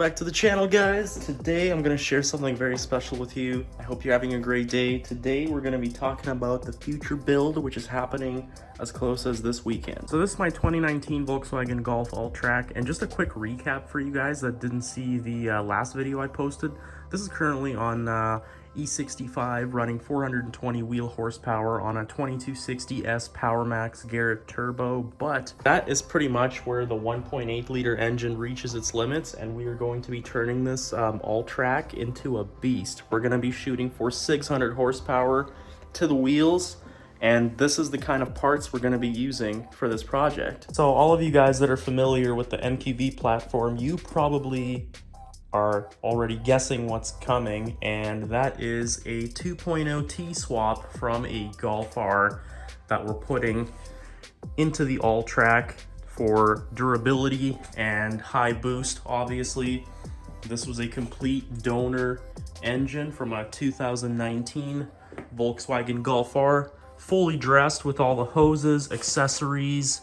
back to the channel, guys. Today I'm going to share something very special with you. I hope you're having a great day. Today we're going to be talking about the future build, which is happening as close as this weekend. So this is my 2019 Volkswagen Golf Alltrack, and just a quick recap for you guys that didn't see the last video I posted. This is currently on E65, running 420 wheel horsepower on a 2260S PowerMax Garrett turbo, but that is pretty much where the 1.8 liter engine reaches its limits, and we are going to be turning this Alltrack into a beast. We're going to be shooting for 600 horsepower to the wheels, and this is the kind of parts we're going to be using for this project. So all of you guys that are familiar with the MQB platform, you probably are already guessing what's coming, and that is a 2.0 T swap from a Golf R that we're putting into the Alltrack for durability and high boost. Obviously, this was a complete donor engine from a 2019 Volkswagen Golf R, fully dressed with all the hoses, accessories,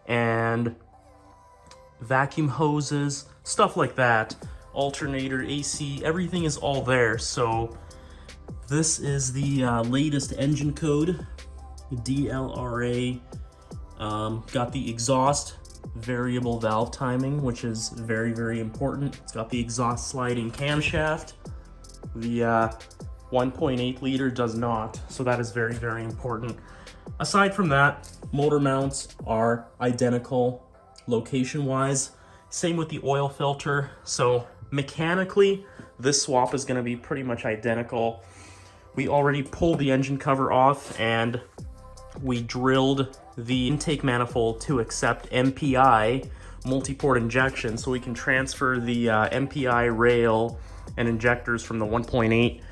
and vacuum hoses, stuff like that. Alternator, AC, everything is all there. So this is the latest engine code, DLRA. Got the exhaust variable valve timing, which is very, very important. It's got the exhaust sliding camshaft. The 1.8 liter does not, so that is very, very important. Aside from that, motor mounts are identical location-wise. Same with the oil filter. So mechanically, this swap is going to be pretty much identical. We already pulled the engine cover off, and we drilled the intake manifold to accept MPI, multi-port injection, so we can transfer the MPI rail and injectors from the 1.8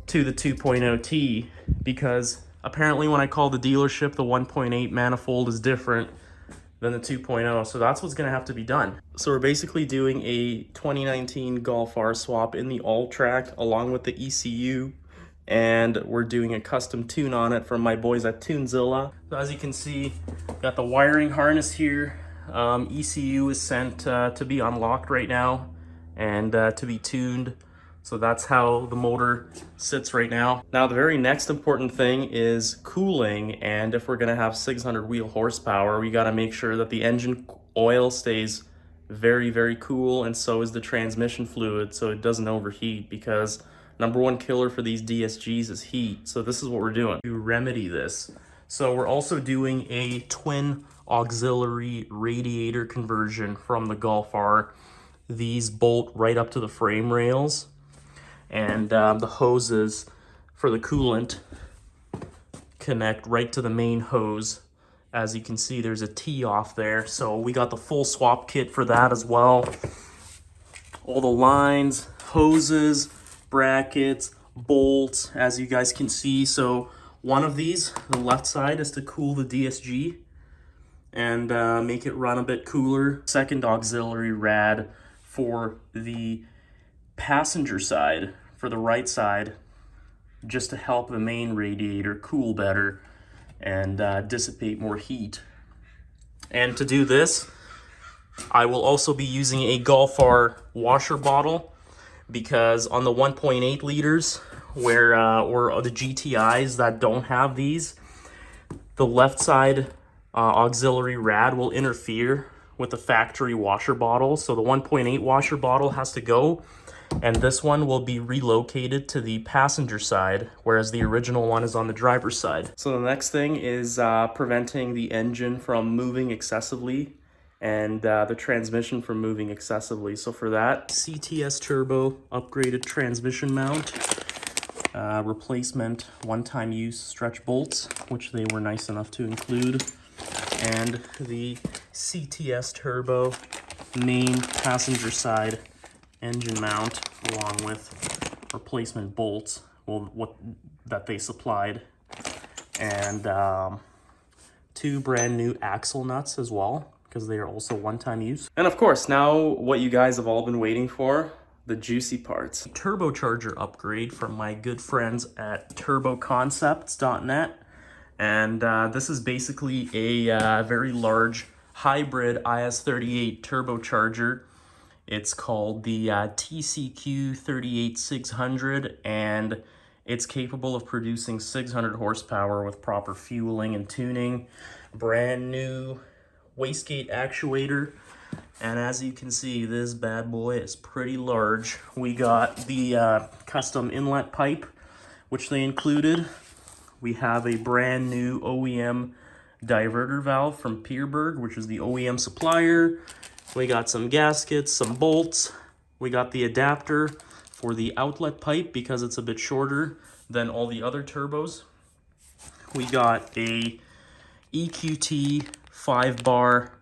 to the 2.0 T, because apparently when I called the dealership, the 1.8 manifold is different than the 2.0, so that's what's gonna have to be done. So we're basically doing a 2019 Golf R swap in the Alltrack along with the ECU, and we're doing a custom tune on it from my boys at Tunezilla. So as you can see, got the wiring harness here. ECU is sent to be unlocked right now and to be tuned. So that's how the motor sits right now. Now, the very next important thing is cooling, and if we're gonna have 600 wheel horsepower, we gotta make sure that the engine oil stays very, very cool, and so is the transmission fluid, so it doesn't overheat, because #1 killer for these DSGs is heat. So this is what we're doing to remedy this. So we're also doing a twin auxiliary radiator conversion from the Golf R. These bolt right up to the frame rails, and the hoses for the coolant connect right to the main hose. As you can see, there's a T off there, so we got the full swap kit for that as well. All the lines, hoses, brackets, bolts, as you guys can see. So one of these, the left side, is to cool the DSG and make it run a bit cooler. Second auxiliary rad for the passenger side, for the right side, just to help the main radiator cool better and dissipate more heat. And to do this, I will also be using a Golf R washer bottle, because on the 1.8 liters where or the GTIs that don't have these, the left side auxiliary rad will interfere with the factory washer bottle, so the 1.8 washer bottle has to go, and this one will be relocated to the passenger side, whereas the original one is on the driver's side. So the next thing is preventing the engine from moving excessively, and the transmission from moving excessively. So for that, CTS Turbo upgraded transmission mount, replacement one-time use stretch bolts, which they were nice enough to include, and the CTS Turbo main passenger side engine mount, along with replacement bolts, that they supplied, and 2 brand new axle nuts as well, because they are also one-time use. And of course, now what you guys have all been waiting for, the juicy parts. Turbocharger upgrade from my good friends at turboconcepts.net, and this is basically a very large hybrid IS-38 turbocharger. It's called the TCQ 38600, and it's capable of producing 600 horsepower with proper fueling and tuning. Brand new wastegate actuator. And as you can see, this bad boy is pretty large. We got the custom inlet pipe, which they included. We have a brand new OEM diverter valve from Pierberg, which is the OEM supplier. We got some gaskets, some bolts. We got the adapter for the outlet pipe because it's a bit shorter than all the other turbos. We got a EQT 5-bar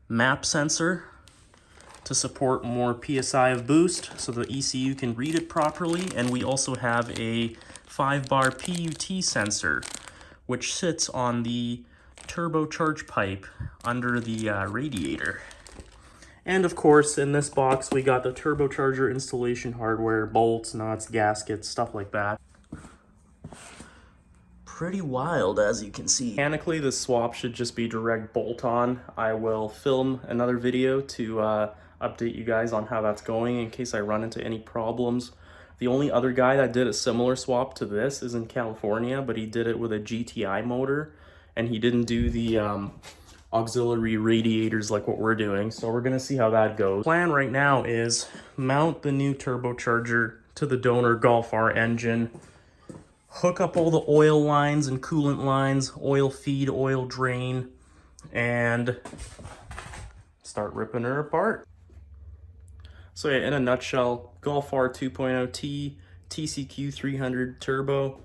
map sensor to support more PSI of boost so the ECU can read it properly. And we also have a 5-bar PUT sensor, which sits on the turbocharge pipe under the radiator. And of course, in this box, we got the turbocharger installation hardware, bolts, nuts, gaskets, stuff like that. Pretty wild, as you can see. Mechanically, this swap should just be direct bolt-on. I will film another video to update you guys on how that's going in case I run into any problems. The only other guy that did a similar swap to this is in California, but he did it with a GTI motor, and he didn't do the auxiliary radiators like what we're doing. So we're gonna see how that goes. Plan right now is mount the new turbocharger to the donor Golf R engine, hook up all the oil lines and coolant lines, oil feed, oil drain, and start ripping her apart. So yeah, in a nutshell, Golf R 2.0T, TCQ 300 turbo,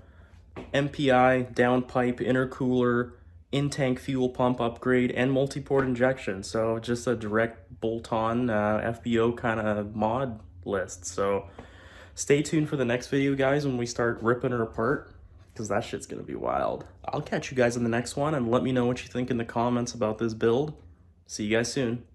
MPI, downpipe, intercooler, in-tank fuel pump upgrade, and multi-port injection. So just a direct bolt-on FBO kind of mod list. So stay tuned for the next video, guys, when we start ripping her apart, because that shit's gonna be wild. I'll catch you guys in the next one, and let me know what you think in the comments about this build. See you guys soon.